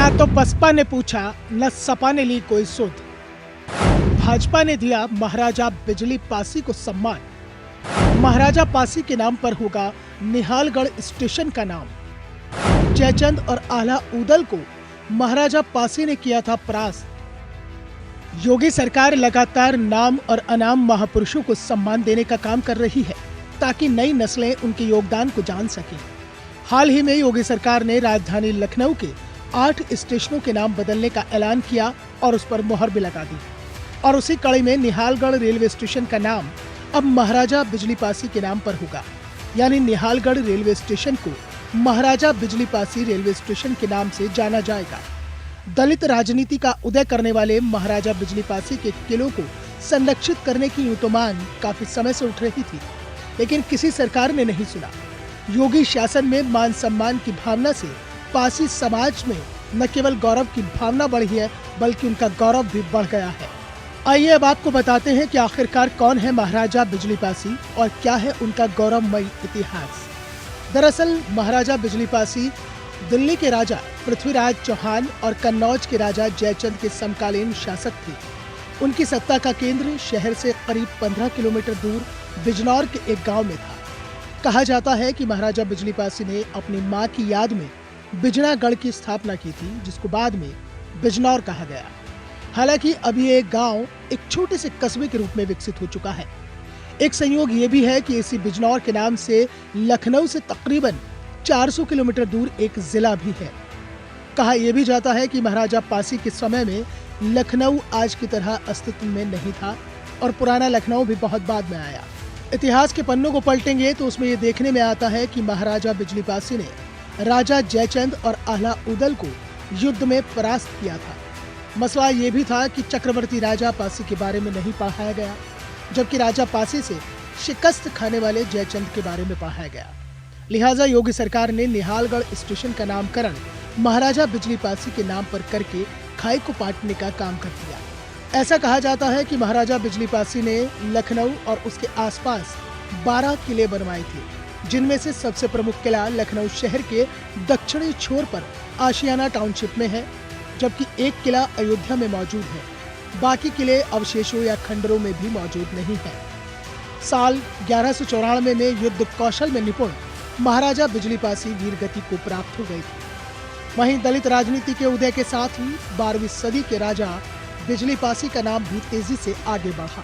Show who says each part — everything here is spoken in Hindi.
Speaker 1: ना तो बसपा ने पूछा न सपा ने ली कोई सुध। भाजपा ने दिया महाराजा बिजली पासी को सम्मान। महाराजा पासी के नाम पर होगा निहालगढ़ स्टेशन का नाम। जयचंद और आला उदल को महाराजा पासी ने किया था परास्त। योगी सरकार लगातार नाम और अनाम महापुरुषों को सम्मान देने का काम कर रही है ताकि नई नस्लें उनके योगदान को जान सकें। हाल ही में योगी सरकार ने राजधानी लखनऊ के 8 स्टेशनों के नाम बदलने का ऐलान किया और उस पर मुहर भी लगा दी। और उसी कड़ी में निहालगढ़ रेलवे स्टेशन का नाम अब महाराजा बिजली पासी के नाम पर होगा, यानी निहालगढ़ रेलवे स्टेशन को महाराजा बिजली पासी रेलवे स्टेशन के नाम से जाना जाएगा। दलित राजनीति का उदय करने वाले महाराजा बिजली पासी के किलों को संरक्षित करने की यूं तो मांग काफी समय से उठ रही थी, लेकिन किसी सरकार ने नहीं सुना। योगी शासन में मान सम्मान की भावना से पासी समाज में न केवल गौरव की भावना बढ़ी है, बल्कि उनका गौरव भी बढ़ गया है। आइए अब आपको बताते हैं कि आखिरकार कौन है महाराजा बिजली पासी और क्या है उनका गौरवमयी इतिहास। दरअसल महाराजा बिजली पासी दिल्ली के राजा पृथ्वीराज चौहान और कन्नौज के राजा जयचंद के समकालीन शासक थे। उनकी सत्ता का केंद्र शहर से करीब 15 किलोमीटर दूर बिजनौर के एक गांव में था। कहा जाता है कि महाराजा बिजली पासी ने अपनी मां की याद में बिजनागढ़ की स्थापना की थी, जिसको बाद में बिजनौर कहा गया। हालांकि अभी ये गांव एक छोटे से कस्बे के रूप में विकसित हो चुका है। एक संयोग ये भी है कि इसी बिजनौर के नाम से लखनऊ से तकरीबन 400 किलोमीटर दूर एक जिला भी है। कहा यह भी जाता है कि महाराजा पासी के समय में लखनऊ आज की तरह अस्तित्व में नहीं था और पुराना लखनऊ भी बहुत बाद में आया। इतिहास के पन्नों को पलटेंगे तो उसमें यह देखने में आता है कि महाराजा बिजली पासी ने राजा जयचंद और आला उदल को युद्ध में परास्त किया था। मसला ये भी था कि चक्रवर्ती राजा पासी के बारे में नहीं पढ़ाया गया, जबकि राजा पासी से शिकस्त खाने वाले जयचंद के बारे में पढ़ाया गया। लिहाजा योगी सरकार ने निहालगढ़ स्टेशन का नामकरण महाराजा बिजली पासी के नाम पर करके खाई को पाटने का काम कर दिया। ऐसा कहा जाता है कि महाराजा बिजली पासी ने लखनऊ और उसके आसपास 12 किले बनवाए थे, जिनमें से सबसे प्रमुख किला लखनऊ शहर के दक्षिणी छोर पर आशियाना टाउनशिप में है, जबकि एक किला अयोध्या में मौजूद है। बाकी किले अवशेषों या खंडरों में भी मौजूद नहीं है। साल 1194 में युद्ध कौशल में निपुण महाराजा बिजली पासी वीरगति को प्राप्त हो गए थे। वहीं दलित राजनीति के उदय के साथ ही 12वीं सदी के राजा बिजली पासी का नाम भी तेजी से आगे बढ़ा।